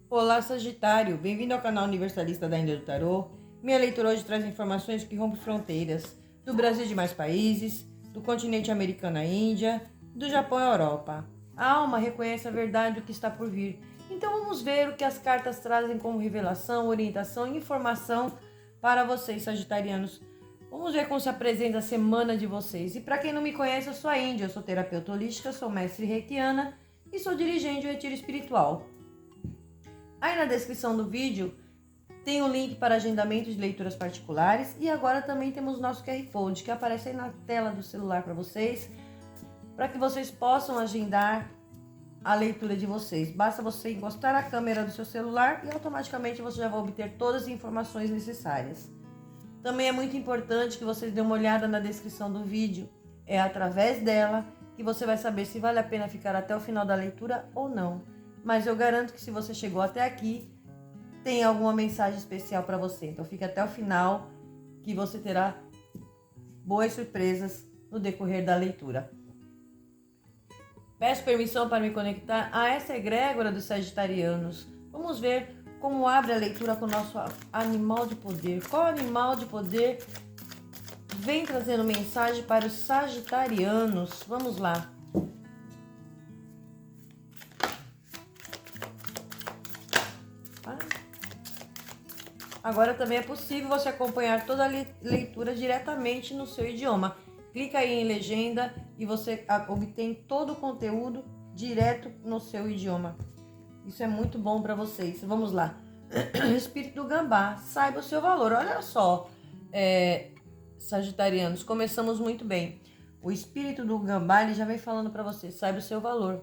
Olá, Sagitário! Bem-vindo ao canal Universalista da Índia do Tarô. Minha leitura hoje traz informações que rompem fronteiras do Brasil e de mais países, do continente americano à Índia, do Japão à Europa. A alma reconhece a verdade do que está por vir. Então vamos ver o que as cartas trazem como revelação, orientação e informação para vocês, sagitarianos. Vamos ver como se apresenta a semana de vocês. E para quem não me conhece, eu sou a Índia, eu sou terapeuta holística, sou mestre reikiana e sou dirigente do retiro espiritual. Aí na descrição do vídeo tem o link para agendamento de leituras particulares e agora também temos o nosso QR Code que aparece aí na tela do celular para que vocês possam agendar a leitura de vocês. Basta você encostar a câmera do seu celular e automaticamente você já vai obter todas as informações necessárias. Também é muito importante que vocês dêem uma olhada na descrição do vídeo. É através dela que você vai saber se vale a pena ficar até o final da leitura ou não. Mas eu garanto que se você chegou até aqui, tem alguma mensagem especial para você. Então fique até o final que você terá boas surpresas no decorrer da leitura. Peço permissão para me conectar a essa egrégora dos sagitarianos. Vamos ver como abre a leitura com o nosso animal de poder. Qual animal de poder vem trazendo mensagem para os sagitarianos? Vamos lá. Agora também é possível você acompanhar toda a leitura diretamente no seu idioma. Clica aí em legenda e você obtém todo o conteúdo direto no seu idioma. Isso é muito bom para vocês. Vamos lá. Espírito do Gambá, saiba o seu valor. Olha só, sagitarianos, começamos muito bem. O Espírito do Gambá, ele já vem falando para você, saiba o seu valor.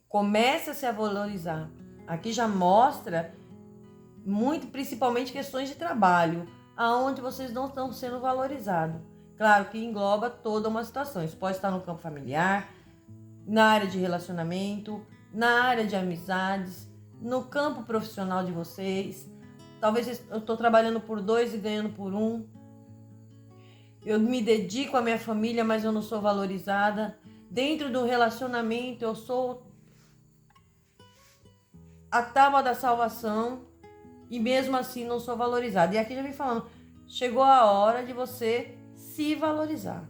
Comece a se valorizar. Aqui já mostra muito, principalmente questões de trabalho, aonde vocês não estão sendo valorizados. Claro que engloba toda uma situação. Isso pode estar no campo familiar, na área de relacionamento, na área de amizades, no campo profissional de vocês. Talvez eu estou trabalhando por 2 e ganhando por 1. Eu me dedico à minha família, mas eu não sou valorizada. Dentro do relacionamento, eu sou a tábua da salvação e mesmo assim não sou valorizada. E aqui já vem falando, chegou a hora de você se valorizar.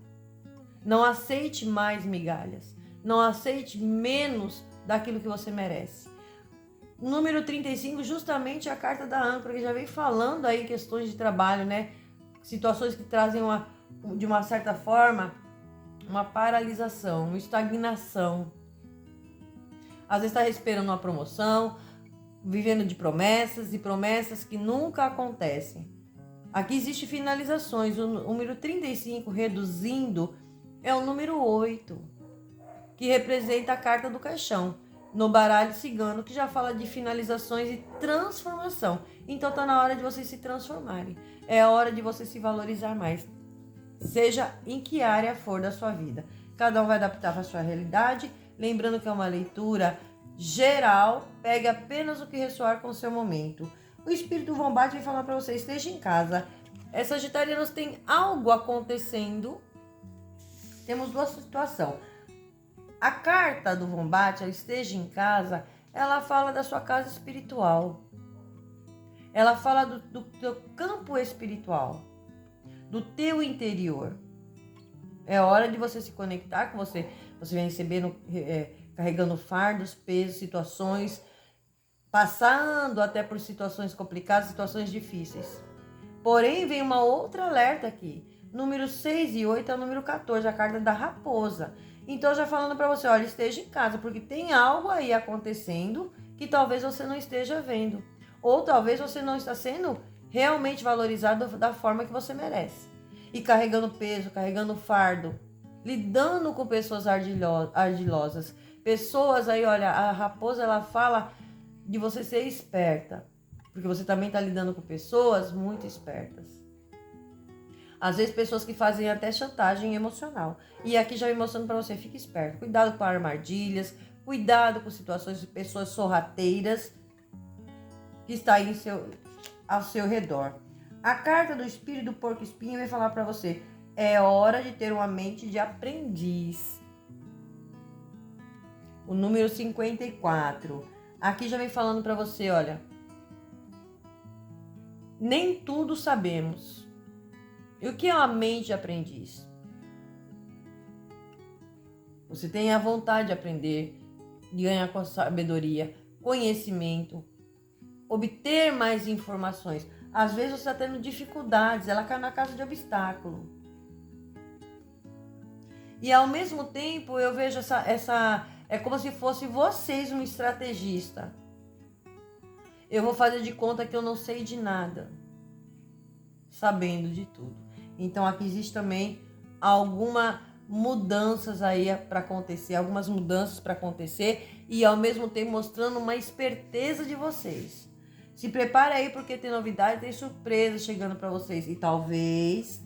Não aceite mais migalhas. Não aceite menos daquilo que você merece. Número 35, justamente a carta da âncora, que já vem falando aí questões de trabalho, né? Situações que trazem de uma certa forma uma paralisação, uma estagnação. Às vezes está esperando uma promoção, vivendo de promessas e promessas que nunca acontecem. Aqui existe finalizações. O número 35, reduzindo, é o número 8, que representa a carta do caixão, no baralho cigano, que já fala de finalizações e transformação. Então está na hora de vocês se transformarem. É a hora de você se valorizar mais. Seja em que área for da sua vida. Cada um vai adaptar para a sua realidade. Lembrando que é uma leitura geral, pegue apenas o que ressoar com o seu momento. O espírito Vombate vai falar para você, esteja em casa. Sagitarianos, tem algo acontecendo. Temos duas situações. A carta do Vombate, ela esteja em casa, ela fala da sua casa espiritual. Ela fala do teu campo espiritual, do teu interior. É hora de você se conectar com você. Você vem recebendo, carregando fardos, pesos, situações, passando até por situações complicadas, situações difíceis. Porém, vem uma outra alerta aqui. Número 6 e 8 é o número 14, a carta da raposa. Então, já falando para você, olha, esteja em casa, porque tem algo aí acontecendo que talvez você não esteja vendo. Ou talvez você não está sendo realmente valorizado da forma que você merece. E carregando peso, carregando fardo, lidando com pessoas ardilosas. Pessoas aí, olha, a raposa, ela fala de você ser esperta, porque você também está lidando com pessoas muito espertas. Às vezes pessoas que fazem até chantagem emocional. E aqui já vem mostrando para você, fique esperto. Cuidado com armadilhas, cuidado com situações de pessoas sorrateiras que está aí ao seu redor. A carta do espírito do porco-espinho vai falar para você, é hora de ter uma mente de aprendiz. O número 54. Aqui já vem falando para você, olha, nem tudo sabemos. E o que é uma mente de aprendiz? Você tem a vontade de aprender, de ganhar com sabedoria, conhecimento, obter mais informações. Às vezes você está tendo dificuldades, ela cai na casa de obstáculo. E ao mesmo tempo eu vejo essa é como se fosse vocês um estrategista. Eu vou fazer de conta que eu não sei de nada, sabendo de tudo. Então aqui existe também algumas mudanças aí para acontecer, e ao mesmo tempo mostrando uma esperteza de vocês. Se prepare aí porque tem novidade, tem surpresa chegando para vocês e talvez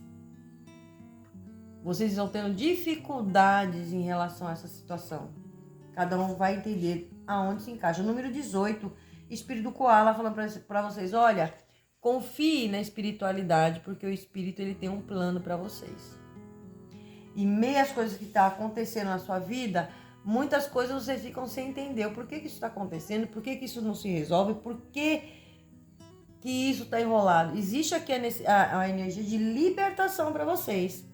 vocês estão tendo dificuldades em relação a essa situação. Cada um vai entender aonde se encaixa. O número 18, Espírito do Koala, falando para vocês, olha, confie na espiritualidade, porque o Espírito ele tem um plano para vocês. E meio às coisas que estão acontecendo na sua vida, muitas coisas vocês ficam sem entender. Por que isso está acontecendo? Por que isso não se resolve? Por que isso está enrolado? Existe aqui a energia de libertação para vocês.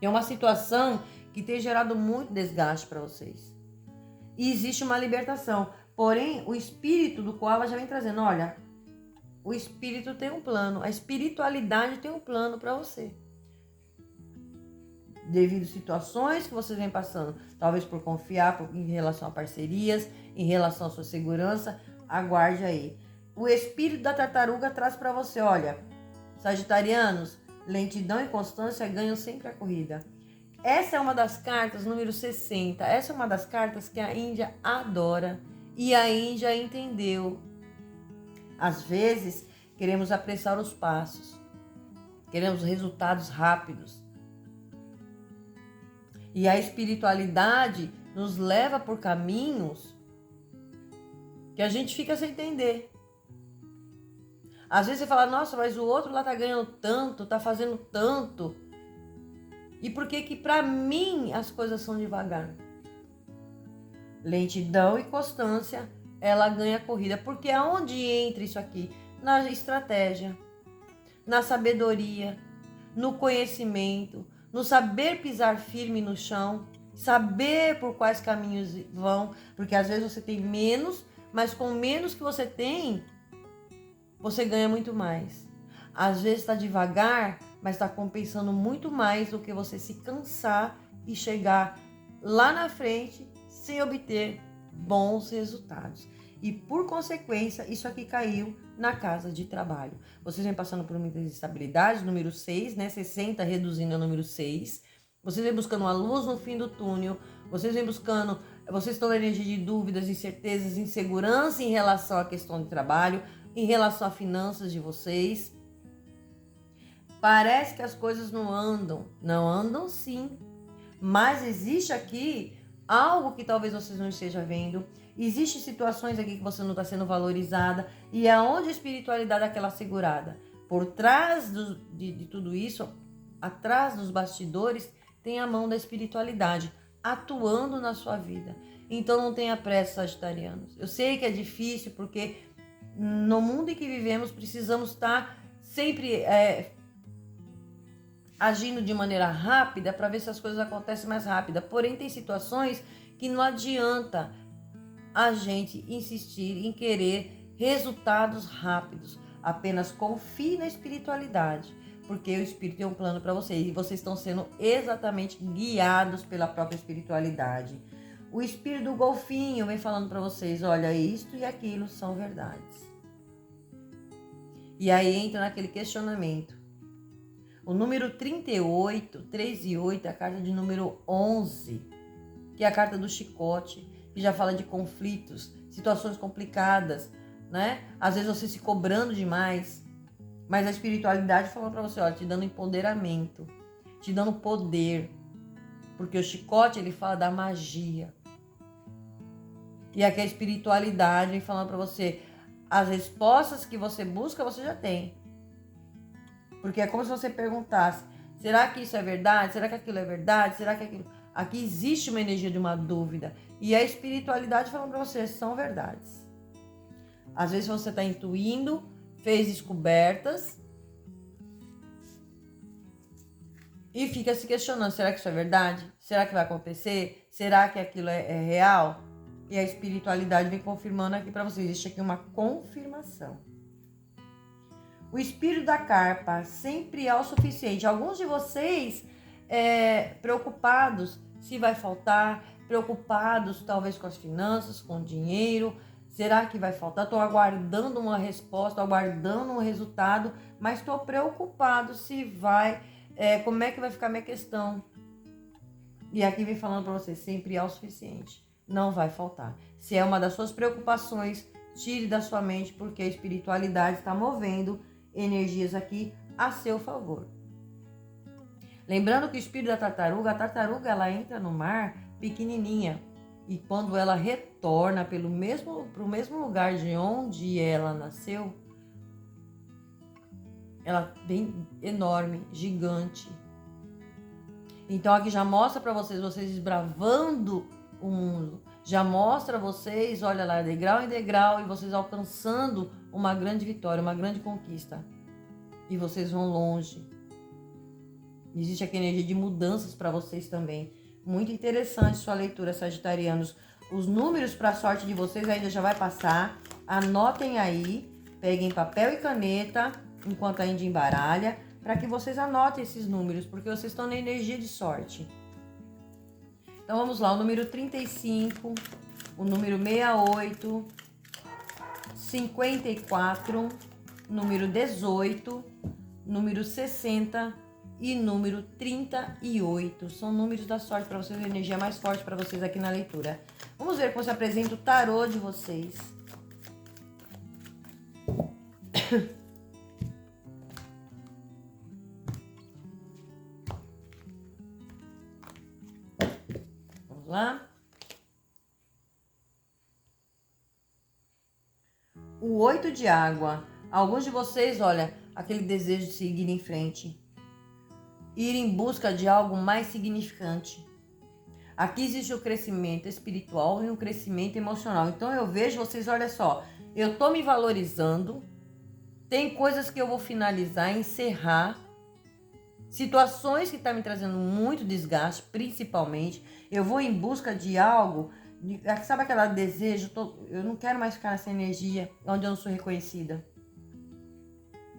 É uma situação que tem gerado muito desgaste para vocês. E existe uma libertação. Porém, o espírito do Koala já vem trazendo, olha, o espírito tem um plano, a espiritualidade tem um plano para você. Devido a situações que vocês vêm passando, talvez por confiar em relação a parcerias, em relação à sua segurança, aguarde aí. O espírito da tartaruga traz para você, olha, sagitarianos, lentidão e constância ganham sempre a corrida. Essa é uma das cartas, número 60. Essa é uma das cartas que a Índia adora e a Índia entendeu. Às vezes, queremos apressar os passos. Queremos resultados rápidos. E a espiritualidade nos leva por caminhos que a gente fica sem entender. Às vezes você fala, nossa, mas o outro lá tá ganhando tanto, tá fazendo tanto. E por que que para mim as coisas são devagar? Lentidão e constância, ela ganha corrida. Porque aonde entra isso aqui? Na estratégia, na sabedoria, no conhecimento, no saber pisar firme no chão, saber por quais caminhos vão. Porque às vezes você tem menos, mas com menos que você tem, você ganha muito mais. Às vezes está devagar, mas está compensando muito mais do que você se cansar e chegar lá na frente sem obter bons resultados. E por consequência, isso aqui caiu na casa de trabalho. Vocês vêm passando por muitas instabilidades, número 6, né? 60 reduzindo ao número 6. Vocês vêm buscando uma luz no fim do túnel. Vocês estão na energia de dúvidas, incertezas, insegurança em relação à questão de trabalho, em relação a finanças de vocês. Parece que as coisas não andam sim, mas existe aqui algo que talvez vocês não estejam vendo, existem situações aqui que você não está sendo valorizada, e é onde a espiritualidade é aquela segurada. Por trás de tudo isso, atrás dos bastidores, tem a mão da espiritualidade atuando na sua vida. Então não tenha pressa, sagitarianos. Eu sei que é difícil, porque no mundo em que vivemos precisamos estar sempre agindo de maneira rápida para ver se as coisas acontecem mais rápida. Porém, tem situações que não adianta a gente insistir em querer resultados rápidos. Apenas confie na espiritualidade, porque o Espírito tem um plano para vocês e vocês estão sendo exatamente guiados pela própria espiritualidade. O Espírito do golfinho vem falando para vocês, olha, isto e aquilo são verdades. E aí entra naquele questionamento. O número 38, 3 e 8, é a carta de número 11, que é a carta do chicote, que já fala de conflitos, situações complicadas, né? Às vezes você se cobrando demais, mas a espiritualidade falando para você, olha, te dando empoderamento, te dando poder, porque o chicote, ele fala da magia. E aqui a espiritualidade vem falando para você, as respostas que você busca, você já tem. Porque é como se você perguntasse, será que isso é verdade? Será que aquilo é verdade? Será que aquilo... Aqui existe uma energia de uma dúvida. E a espiritualidade falando para você, são verdades. Às vezes você está intuindo, fez descobertas e fica se questionando, será que isso é verdade? Será que vai acontecer? Será que aquilo é real? E a espiritualidade vem confirmando aqui para vocês. Existe aqui uma confirmação. O espírito da carpa sempre é o suficiente. Alguns de vocês preocupados se vai faltar, preocupados talvez com as finanças, com o dinheiro. Será que vai faltar? Estou aguardando uma resposta, aguardando um resultado, mas estou preocupado se vai, como é que vai ficar minha questão. E aqui vem falando para vocês, sempre é o suficiente. Não vai faltar. Se é uma das suas preocupações, tire da sua mente, porque a espiritualidade está movendo energias aqui a seu favor. Lembrando que o espírito da tartaruga, a tartaruga ela entra no mar pequenininha. E quando ela retorna para o mesmo lugar de onde ela nasceu, ela vem enorme, gigante. Então aqui já mostra para vocês desbravando o mundo. Já mostra vocês, olha lá, degrau em degrau, e vocês alcançando uma grande vitória, uma grande conquista. E vocês vão longe. Existe aqui energia de mudanças para vocês também. Muito interessante sua leitura, sagitarianos. Os números para a sorte de vocês ainda já vai passar. Anotem aí, peguem papel e caneta, enquanto ainda embaralha, para que vocês anotem esses números, porque vocês estão na energia de sorte. Então vamos lá, o número 35, o número 68, 54, número 18, número 60 e número 38. São números da sorte para vocês, a energia mais forte para vocês aqui na leitura. Vamos ver como se apresenta o tarô de vocês. Vamos lá. O 8 de água. Alguns de vocês, olha, aquele desejo de seguir em frente. Ir em busca de algo mais significante. Aqui existe o crescimento espiritual e um crescimento emocional. Então eu vejo vocês, olha só, eu tô me valorizando. Tem coisas que eu vou finalizar, encerrar. Situações que estão me trazendo muito desgaste, principalmente. Eu vou em busca de algo, sabe aquele desejo? Eu não quero mais ficar nessa energia onde eu não sou reconhecida.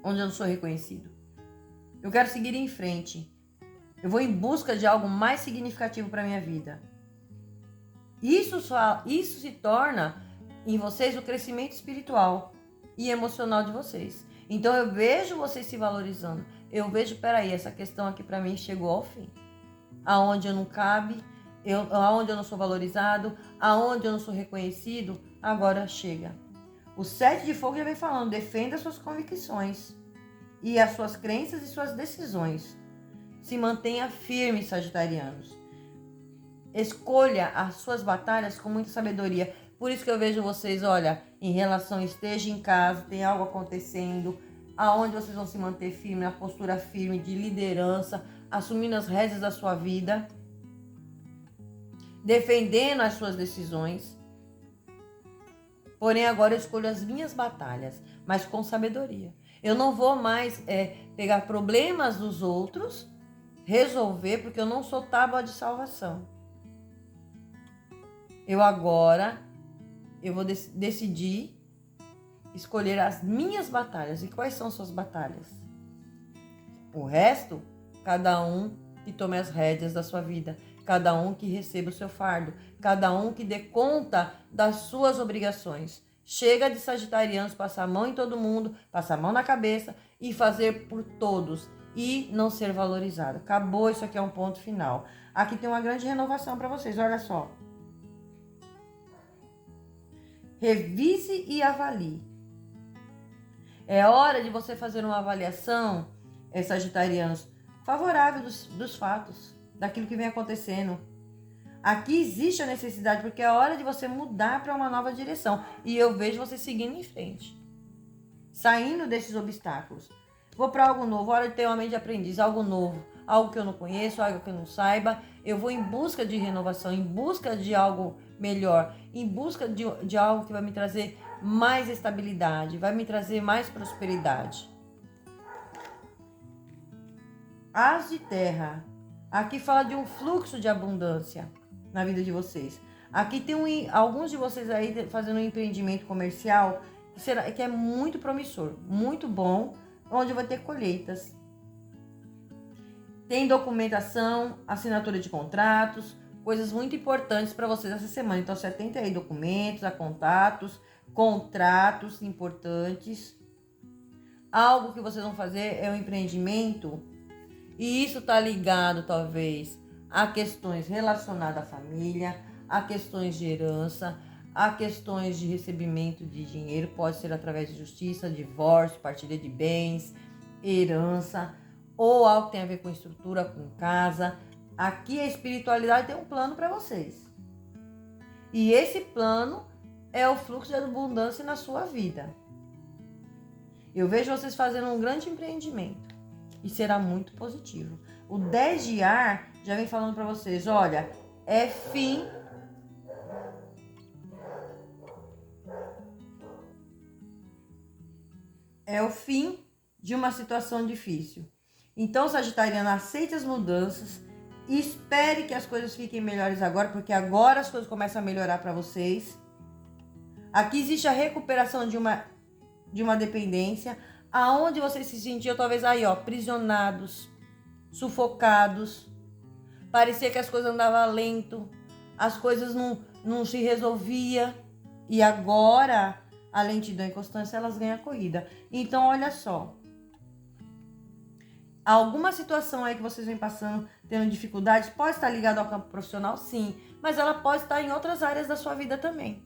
Onde eu não sou reconhecido. Eu quero seguir em frente. Eu vou em busca de algo mais significativo para minha vida. Isso se torna em vocês o crescimento espiritual e emocional de vocês. Então eu vejo vocês se valorizando. Eu vejo, peraí, essa questão aqui para mim chegou ao fim. Aonde eu não cabe, aonde eu não sou valorizado, aonde eu não sou reconhecido, agora chega. O 7 de fogo já vem falando, defenda suas convicções e as suas crenças e suas decisões. Se mantenha firme, sagitarianos. Escolha as suas batalhas com muita sabedoria. Por isso que eu vejo vocês, olha, em relação, esteja em casa, tem algo acontecendo, aonde vocês vão se manter firme, na postura firme de liderança, assumindo as rédeas da sua vida, defendendo as suas decisões. Porém, agora eu escolho as minhas batalhas, mas com sabedoria. Eu não vou mais pegar problemas dos outros, resolver, porque eu não sou tábua de salvação. Eu vou decidir escolher as minhas batalhas. E quais são suas batalhas? O resto, cada um que tome as rédeas da sua vida, cada um que receba o seu fardo, cada um que dê conta das suas obrigações. Chega de sagitarianos passar a mão em todo mundo, passar a mão na cabeça e fazer por todos e não ser valorizado. Acabou, isso aqui é um ponto final. Aqui tem uma grande renovação para vocês, olha só. Revise e avalie. É hora de você fazer uma avaliação, sagitarianos, favorável dos fatos, daquilo que vem acontecendo. Aqui existe a necessidade, porque é hora de você mudar para uma nova direção. E eu vejo você seguindo em frente, saindo desses obstáculos. Vou para algo novo, hora de ter uma mente de aprendiz, algo novo, algo que eu não conheço, algo que eu não saiba. Eu vou em busca de renovação, em busca de algo melhor, em busca de algo que vai me trazer mais estabilidade, vai me trazer mais prosperidade. As de terra. Aqui fala de um fluxo de abundância na vida de vocês. Aqui tem alguns de vocês aí fazendo um empreendimento comercial que é muito promissor, muito bom, onde vai ter colheitas. Tem documentação, assinatura de contratos, coisas muito importantes para vocês essa semana. Então, você atenta aí documentos, a contatos, contratos importantes. Algo que vocês vão fazer é um empreendimento. E isso está ligado, talvez, a questões relacionadas à família, a questões de herança, a questões de recebimento de dinheiro. Pode ser através de justiça, divórcio, partilha de bens, herança, ou algo que tem a ver com estrutura, com casa. Aqui a espiritualidade tem um plano para vocês. E esse plano é o fluxo de abundância na sua vida. Eu vejo vocês fazendo um grande empreendimento. E será muito positivo. O 10 de ar já vem falando para vocês, olha, é fim. É o fim de uma situação difícil. Então, sagitariano, aceite as mudanças. Espere que as coisas fiquem melhores agora, porque agora as coisas começam a melhorar para vocês. Aqui existe a recuperação de uma dependência, aonde vocês se sentiam talvez aí, ó, aprisionados, sufocados. Parecia que as coisas andavam lento, as coisas não se resolvia. E agora, a lentidão e a constância, elas ganham a corrida. Então, olha só. Alguma situação aí que vocês vêm passando, tendo dificuldades, pode estar ligada ao campo profissional, sim. Mas ela pode estar em outras áreas da sua vida também.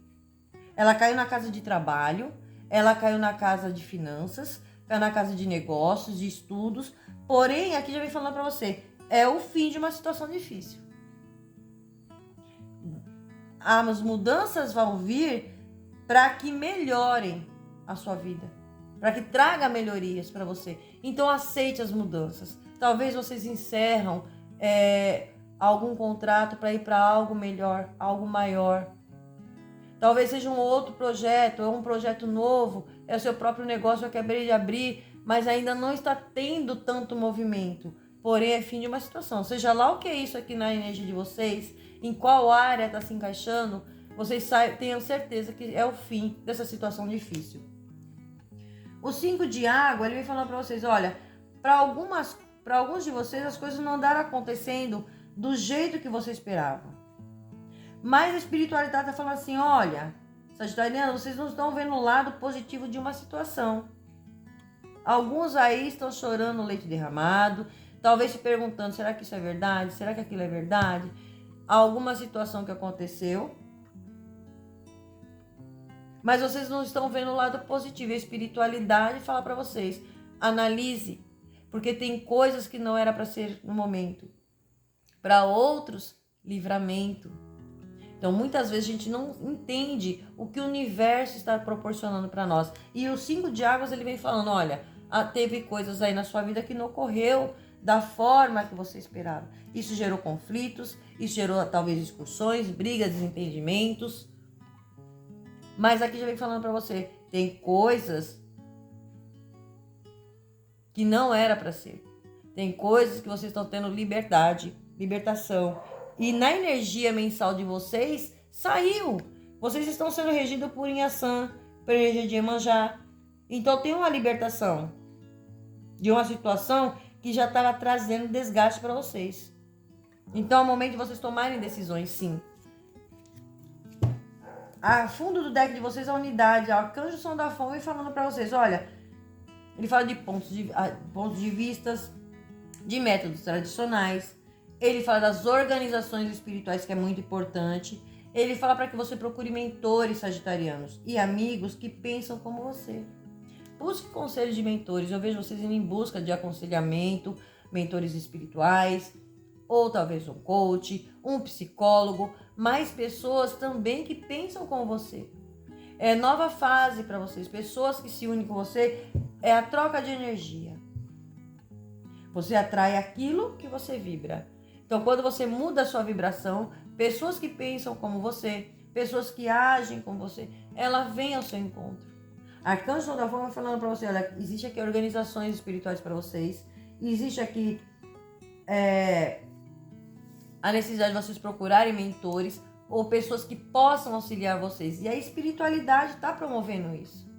Ela caiu na casa de trabalho, ela caiu na casa de finanças, caiu na casa de negócios, de estudos. Porém, aqui já vem falando para você, é o fim de uma situação difícil. As mudanças vão vir para que melhorem a sua vida, para que traga melhorias para você. Então, aceite as mudanças. Talvez vocês encerram algum contrato para ir para algo melhor, algo maior. Talvez seja um outro projeto, ou um projeto novo, é o seu próprio negócio que acabei de abrir, mas ainda não está tendo tanto movimento. Porém, é fim de uma situação. Seja lá o que é isso aqui na energia de vocês, em qual área está se encaixando, vocês tenham certeza que é o fim dessa situação difícil. O 5 de água, ele vem falando para vocês, olha, para alguns de vocês as coisas não andaram acontecendo do jeito que você esperava. Mas a espiritualidade está falando assim, olha, sagitariano, vocês não estão vendo o lado positivo de uma situação. Alguns aí estão chorando o leite derramado, talvez se perguntando, será que isso é verdade? Será que aquilo é verdade? Alguma situação que aconteceu, mas vocês não estão vendo o lado positivo. A espiritualidade fala para vocês, analise, porque tem coisas que não era para ser no momento. Para outros, livramento. Então, muitas vezes a gente não entende o que o universo está proporcionando para nós. E o 5 de águas, ele vem falando, olha, teve coisas aí na sua vida que não ocorreu da forma que você esperava. Isso gerou conflitos, isso gerou talvez discussões, brigas, desentendimentos. Mas aqui já vem falando para você, tem coisas que não era para ser. Tem coisas que vocês estão tendo libertação. E na energia mensal de vocês, saiu. Vocês estão sendo regidos por Inhaçã, por energia de Iemanjá. Então tem uma libertação de uma situação que já estava trazendo desgaste para vocês. Então é o momento de vocês tomarem decisões, sim. A fundo do deck de vocês, a unidade, o arcanjo som da fome falando para vocês, olha, ele fala de pontos de vistas, de métodos tradicionais, ele fala das organizações espirituais, que é muito importante, ele fala para que você procure mentores sagitarianos e amigos que pensam como você. Busque conselhos de mentores, eu vejo vocês indo em busca de aconselhamento, mentores espirituais, ou talvez um coach, um psicólogo, mais pessoas também que pensam como você. É nova fase para vocês, pessoas que se unem com você, é a troca de energia. Você atrai aquilo que você vibra. Então, quando você muda a sua vibração, pessoas que pensam como você, pessoas que agem com você, ela vem ao seu encontro. Arcanjo da Forma falando para você, olha, existe aqui organizações espirituais para vocês, existe aqui a necessidade de vocês procurarem mentores ou pessoas que possam auxiliar vocês. E a espiritualidade está promovendo isso.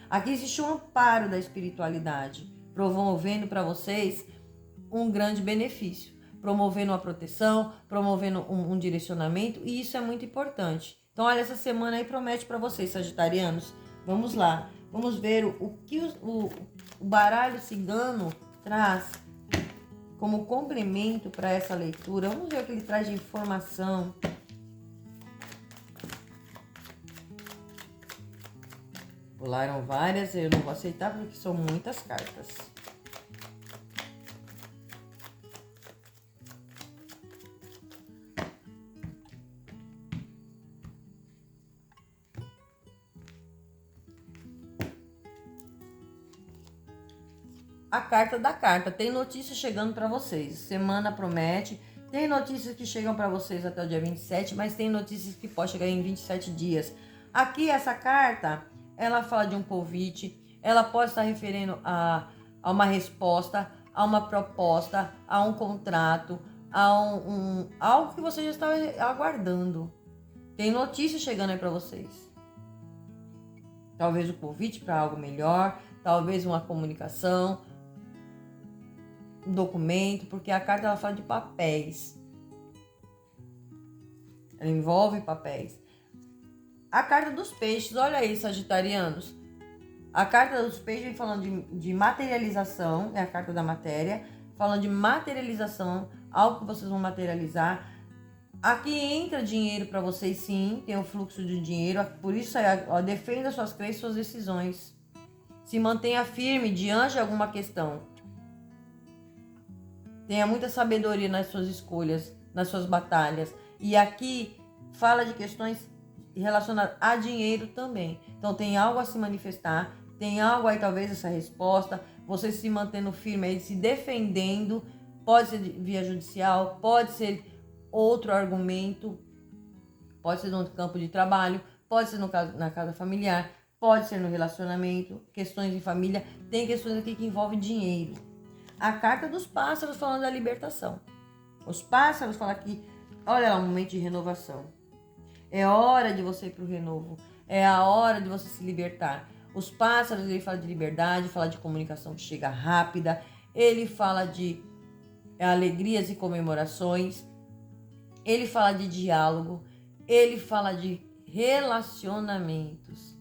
Aqui existe um amparo da espiritualidade, promovendo para vocês um grande benefício, promovendo uma proteção, promovendo um direcionamento, e isso é muito importante. Então, olha, essa semana aí promete para vocês, sagitarianos. Vamos lá, vamos ver o que o baralho cigano traz como complemento para essa leitura. Vamos ver o que ele traz de informação. Pularam várias, eu não vou aceitar porque são muitas cartas. A carta da carta. Tem notícias chegando para vocês. Semana promete. Tem notícias que chegam para vocês até o dia 27, mas tem notícias que podem chegar em 27 dias. Aqui, essa carta, ela fala de um convite. Ela pode estar referindo a uma resposta, a uma proposta, a um contrato, a algo que você já estava aguardando. Tem notícias chegando aí para vocês. Talvez um convite para algo melhor, talvez uma comunicação, um documento, porque a carta ela fala de papéis. Ela envolve papéis. A carta dos peixes, olha aí, sagitarianos. A carta dos peixes vem falando de materialização, é a carta da matéria, falando de materialização, algo que vocês vão materializar. Aqui entra dinheiro para vocês, sim, tem um fluxo de dinheiro, por isso defenda suas crenças e suas decisões. Se mantenha firme diante de alguma questão. Tenha muita sabedoria nas suas escolhas, nas suas batalhas. E aqui fala de questões relacionadas a dinheiro também. Então tem algo a se manifestar, tem algo aí talvez essa resposta, você se mantendo firme aí, se defendendo, pode ser via judicial, pode ser outro argumento, pode ser no campo de trabalho, pode ser na casa familiar, pode ser no relacionamento, questões de família, tem questões aqui que envolvem dinheiro. A carta dos pássaros falando da libertação. Os pássaros falam aqui, olha lá, um momento de renovação. É hora de você ir para o renovo. É a hora de você se libertar. Os pássaros, ele fala de liberdade, fala de comunicação que chega rápida. Ele fala de alegrias e comemorações. Ele fala de diálogo. Ele fala de relacionamentos.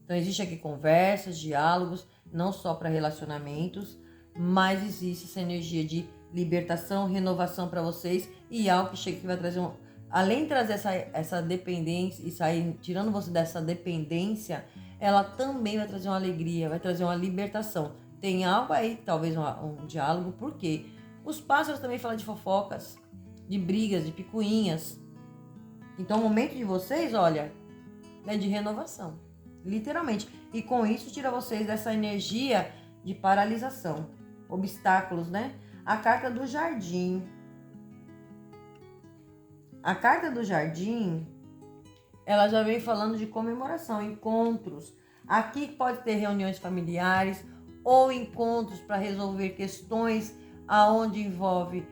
Então, existe aqui conversas, diálogos, não só para relacionamentos, mas existe essa energia de libertação, renovação para vocês e algo que chega que vai trazer além de trazer essa dependência e sair tirando você dessa dependência, ela também vai trazer uma alegria, vai trazer uma libertação. Tem algo aí, talvez um diálogo, porque os pássaros também falam de fofocas, de brigas, de picuinhas. Então o momento de vocês, olha, é de renovação, literalmente. E com isso tira vocês dessa energia de paralisação, obstáculos, né? A carta do jardim. A carta do jardim, ela já vem falando de comemoração, encontros. Aqui pode ter reuniões familiares ou encontros para resolver questões aonde envolve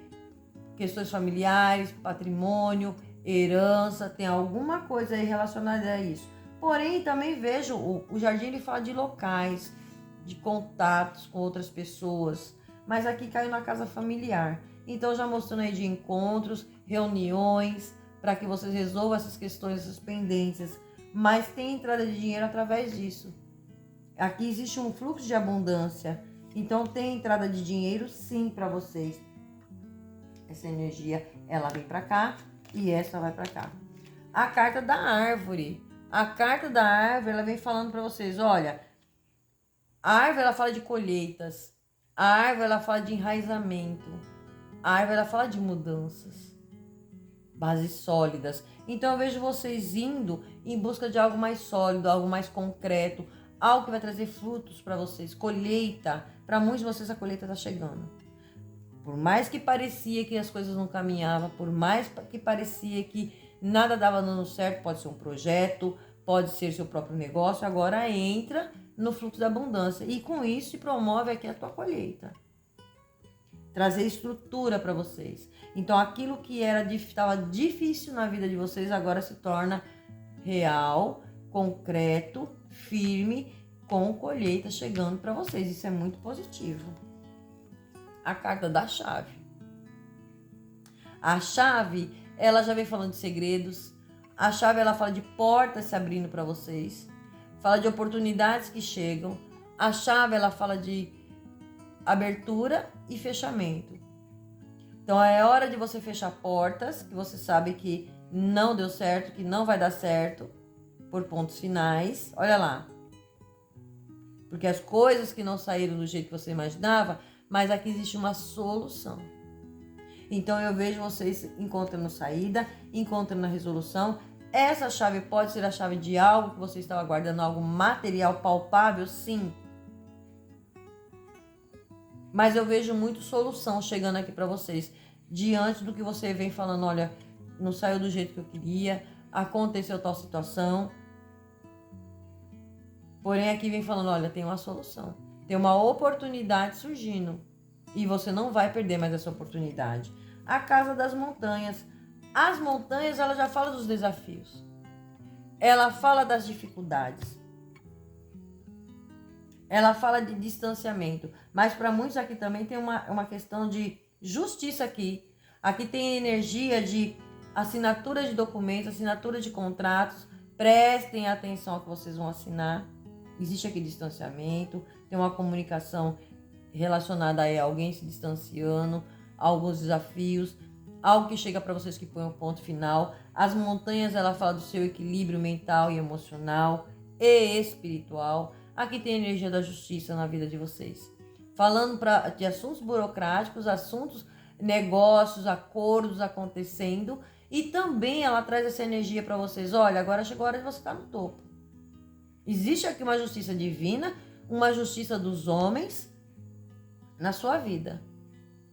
questões familiares, patrimônio, herança, tem alguma coisa aí relacionada a isso. Porém, também vejo o jardim, ele fala de locais, de contatos com outras pessoas, mas aqui caiu na casa familiar. Então, já mostrando aí de encontros, reuniões, para que vocês resolvam essas questões, essas pendências. Mas tem entrada de dinheiro através disso. Aqui existe um fluxo de abundância. Então, tem entrada de dinheiro, sim, para vocês. Essa energia, ela vem para cá e essa vai para cá. A carta da árvore. A carta da árvore, ela vem falando para vocês, olha, a árvore, ela fala de colheitas. A árvore, ela fala de enraizamento. A árvore, ela fala de mudanças, bases sólidas. Então, eu vejo vocês indo em busca de algo mais sólido, algo mais concreto, algo que vai trazer frutos para vocês. Colheita. Para muitos de vocês, a colheita está chegando. Por mais que parecia que as coisas não caminhavam, por mais que parecia que nada estava dando certo, pode ser um projeto, pode ser seu próprio negócio, agora entra no fluxo da abundância e com isso se promove aqui a tua colheita. Trazer estrutura para vocês. Então aquilo que estava difícil na vida de vocês agora se torna real, concreto, firme, com colheita chegando para vocês. Isso é muito positivo. A carta da chave. A chave, ela já vem falando de segredos. A chave, ela fala de portas se abrindo para vocês. Fala de oportunidades que chegam. A chave, ela fala de abertura e fechamento. Então, é hora de você fechar portas que você sabe que não deu certo, que não vai dar certo, por pontos finais. Olha lá. Porque as coisas que não saíram do jeito que você imaginava, mas aqui existe uma solução. Então, eu vejo vocês encontrando saída, encontrando a resolução. Essa chave pode ser a chave de algo que você estava guardando, algo material, palpável, sim. Mas eu vejo muito solução chegando aqui para vocês. Diante do que você vem falando, olha, não saiu do jeito que eu queria, aconteceu tal situação. Porém, aqui vem falando, olha, tem uma solução. Tem uma oportunidade surgindo. E você não vai perder mais essa oportunidade. A casa das montanhas. As montanhas, ela já fala dos desafios. Ela fala das dificuldades. Ela fala de distanciamento. Mas para muitos aqui também tem uma questão de justiça aqui. Aqui tem energia de assinatura de documentos, assinatura de contratos. Prestem atenção ao que vocês vão assinar. Existe aqui distanciamento. Tem uma comunicação relacionada a alguém se distanciando, alguns desafios, algo que chega para vocês que põe um ponto final. As montanhas, ela fala do seu equilíbrio mental e emocional e espiritual. Aqui tem a energia da justiça na vida de vocês. Falando de assuntos burocráticos, assuntos, negócios, acordos acontecendo. E também ela traz essa energia para vocês. Olha, agora chegou a hora de você estar no topo. Existe aqui uma justiça divina, uma justiça dos homens na sua vida,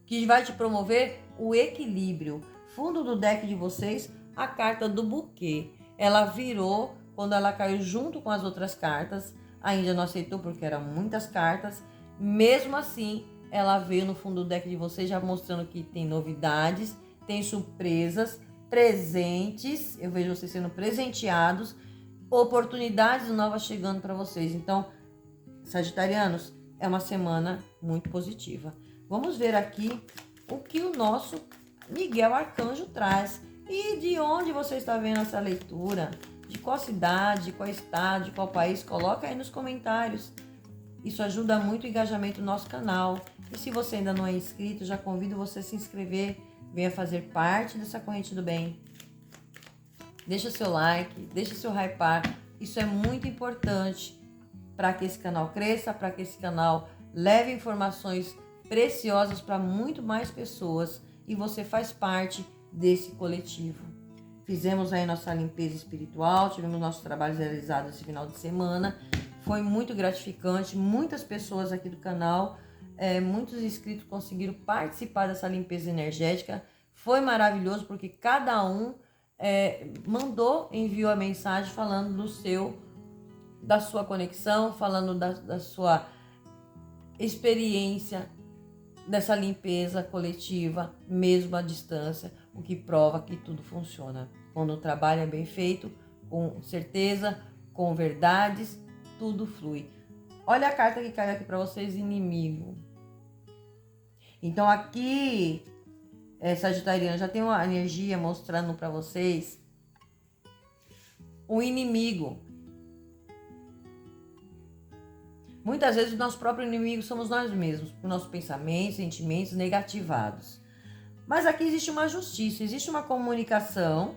que vai te promover o equilíbrio. Fundo do deck de vocês, a carta do buquê. Ela virou quando ela caiu junto com as outras cartas. A Índia não aceitou porque eram muitas cartas. Mesmo assim, ela veio no fundo do deck de vocês já mostrando que tem novidades, tem surpresas, presentes. Eu vejo vocês sendo presenteados, oportunidades novas chegando para vocês. Então, sagitarianos, é uma semana muito positiva. Vamos ver aqui o que o nosso Miguel Arcanjo traz. E de onde você está vendo essa leitura? De qual cidade, de qual estado, de qual país? Coloca aí nos comentários. Isso ajuda muito o engajamento do nosso canal. E se você ainda não é inscrito, já convido você a se inscrever. Venha fazer parte dessa corrente do bem. Deixa seu like, deixa seu hypar. Isso é muito importante para que esse canal cresça, para que esse canal leve informações preciosas para muito mais pessoas. E você faz parte desse coletivo. Fizemos aí nossa limpeza espiritual, tivemos nossos trabalhos realizados esse final de semana. Foi muito gratificante, muitas pessoas aqui do canal, muitos inscritos conseguiram participar dessa limpeza energética. Foi maravilhoso porque cada um enviou a mensagem falando da sua conexão, falando da sua experiência dessa limpeza coletiva, mesmo à distância, o que prova que tudo funciona. Quando o trabalho é bem feito, com certeza, com verdades, tudo flui. Olha a carta que caiu aqui para vocês, inimigo. Então aqui, Sagitariano, já tem uma energia mostrando para vocês o inimigo. Muitas vezes o nosso próprio inimigo somos nós mesmos, por nossos pensamentos, sentimentos negativados. Mas aqui existe uma justiça, existe uma comunicação.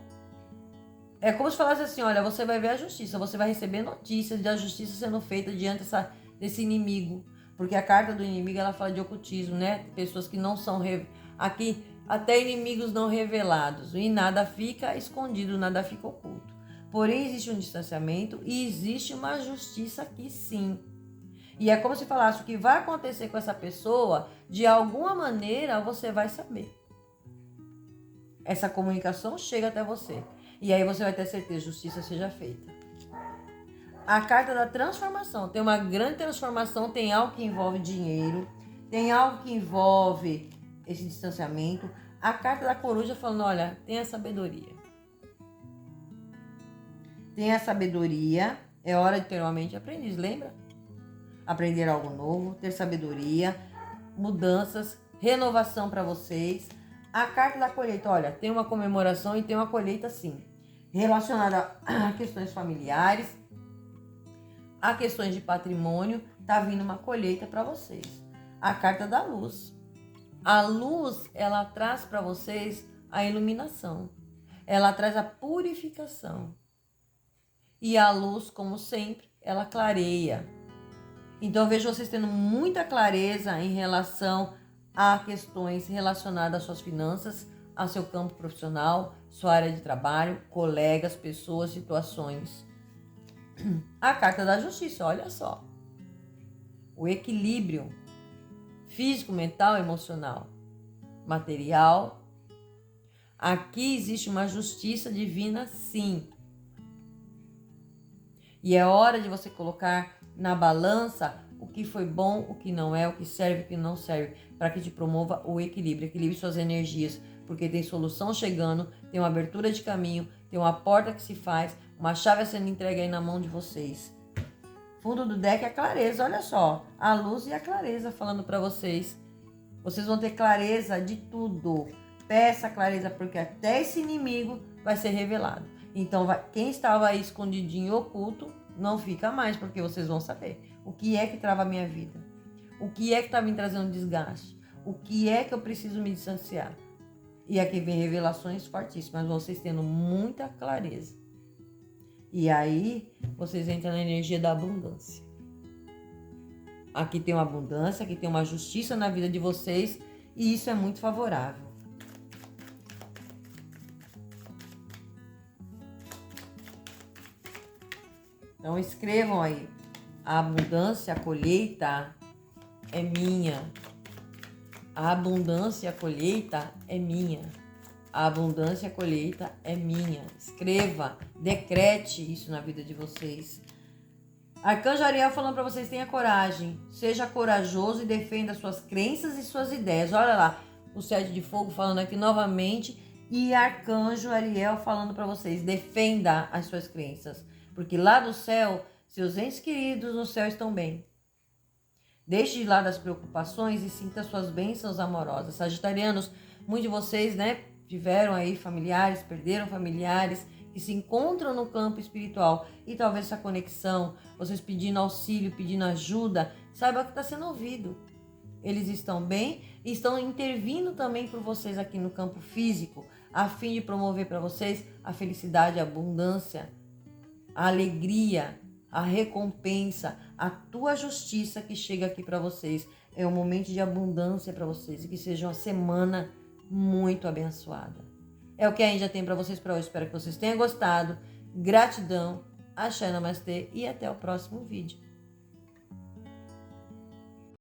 É como se falasse assim, olha, você vai ver a justiça, você vai receber notícias da justiça sendo feita diante desse inimigo. Porque a carta do inimigo, ela fala de ocultismo, né? Pessoas que não são... Aqui, até inimigos não revelados. E nada fica escondido, nada fica oculto. Porém, existe um distanciamento e existe uma justiça aqui sim. E é como se falasse, o que vai acontecer com essa pessoa, de alguma maneira você vai saber. Essa comunicação chega até você. E aí você vai ter certeza, justiça seja feita. A carta da transformação. Tem uma grande transformação, tem algo que envolve dinheiro, tem algo que envolve esse distanciamento. A carta da coruja falando, olha, tenha sabedoria. Tenha sabedoria, é hora de ter uma mente aprendiz, lembra? Aprender algo novo, ter sabedoria, mudanças, renovação para vocês. A carta da colheita, olha, tem uma comemoração e tem uma colheita sim, relacionada a questões familiares, a questões de patrimônio, tá vindo uma colheita para vocês. A carta da luz. A luz, ela traz para vocês a iluminação. Ela traz a purificação. E a luz, como sempre, ela clareia. Então eu vejo vocês tendo muita clareza em relação a questões relacionadas às suas finanças, ao seu campo profissional, sua área de trabalho, colegas, pessoas, situações. A carta da justiça, olha só. O equilíbrio físico, mental, emocional, material. Aqui existe uma justiça divina, sim. E é hora de você colocar na balança o que foi bom, o que não é, o que serve, o que não serve, para que te promova o equilíbrio. Equilibre suas energias, porque tem solução chegando, tem uma abertura de caminho, tem uma porta que se faz, uma chave sendo entregue aí na mão de vocês. Fundo do deck é a clareza, olha só, a luz e a clareza falando para vocês. Vocês vão ter clareza de tudo. Peça clareza, porque até esse inimigo vai ser revelado. Então, quem estava aí escondidinho, oculto, não fica mais, porque vocês vão saber o que é que trava a minha vida. O que é que está me trazendo desgaste. O que é que eu preciso me distanciar. E aqui vem revelações fortíssimas, vocês tendo muita clareza. E aí, vocês entram na energia da abundância. Aqui tem uma abundância, aqui tem uma justiça na vida de vocês, e isso é muito favorável. Então escrevam aí, a abundância, a colheita é minha. A abundância, a colheita é minha. A abundância, a colheita é minha. Escreva, decrete isso na vida de vocês. Arcanjo Ariel falando para vocês, tenha coragem. Seja corajoso e defenda suas crenças e suas ideias. Olha lá, o 7 de fogo falando aqui novamente. E Arcanjo Ariel falando para vocês, defenda as suas crenças. Porque lá do céu, seus entes queridos no céu estão bem. Deixe de lado as preocupações e sinta suas bênçãos amorosas. Sagitarianos, muitos de vocês, tiveram aí familiares, perderam familiares, que se encontram no campo espiritual. E talvez essa conexão, vocês pedindo auxílio, pedindo ajuda, saiba que está sendo ouvido. Eles estão bem e estão intervindo também por vocês aqui no campo físico, a fim de promover para vocês a felicidade, a abundância, a alegria, a recompensa, a tua justiça que chega aqui para vocês. É um momento de abundância para vocês e que seja uma semana muito abençoada. É o que a Índia tem para vocês para hoje. Espero que vocês tenham gostado. Gratidão, axé, namastê e até o próximo vídeo.